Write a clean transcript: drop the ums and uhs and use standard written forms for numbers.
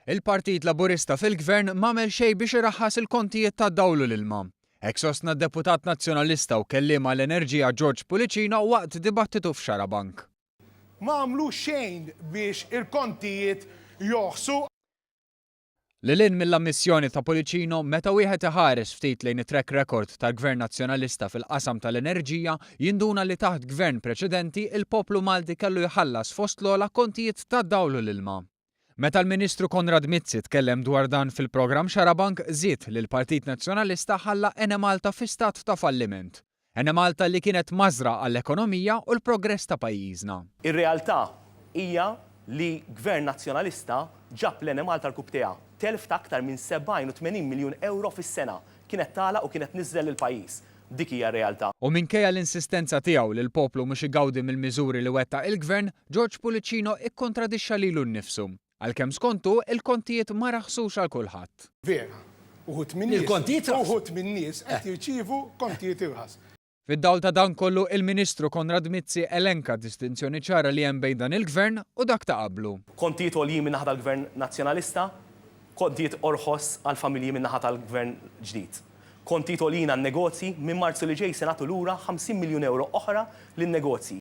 Il-Partit Laburista fil-Gvern m'għamel xejn biex iraħħas il-kontijiet tad-dawl u l-ilma. Hekk sostna d-deputat nazzjonalista u kelliema l-Enerġija George Pulicino waqt dibattitu f'Xarabank. Ma għamlu xejn biex il-kontijiet joħsu. Lilin mill-ammissjoni ta' Pulicino meta wieħed iħares ftit lejn it-track record tal-Gvern Nazzjonalista fil-qasam tal-enerġija jinduna li taħt gvern preċedenti il-poplu Malti kellu jħallas fost l-ogħla kontijiet tad-dawl u l-ilma. Meta l-Ministru Konrad Mizzi tkellem dwar dan fil-programm Xarabank żied li l-Partit Nazzjonalista ħalla Enemalta fi stat ta' falliment. Enemalta li kienet mażra għall-ekonomija u l-progress ta' pajjiżna. Ir-realtà hija li Gvern Nazzjonalista ġab l-Enemalta l-kub tiegħha telf ta' aktar minn 87 miljun euro fis-sena kienet tagħlaq u kienet niżżel il-pajjiż. Dik hija r-realtà. U minkejja l-insistenza tiegħu li l-poplu mhux igawdi mill-miżuri li wettaq il-Gvern, George Pulicino ikkontradixxa lilu nnifsu. Għalkemm skontu il-kontijiet ma raħsux għal kulħadd. Vera, uħut minn nies. Il-kontijiet raħsu. Uħut minn nies qed jirċievu kontijiet irħas. Fid-dawl ta' dan kollu il-Ministru Konrad Mizzi elenka distinzjoni ċara li hemm bejn dan il-Gvern u dak ta' qablu. Kontijiet għoljin min naħa tal-Gvern Nazzjonalista, kontijiet orħos għal-familji min naħa tal-Gvern ġdid. Kontijiet għoljin għan-negozji minn Marzu li ġej se nagħtu lura 50 miljun euro oħra lin-negozji.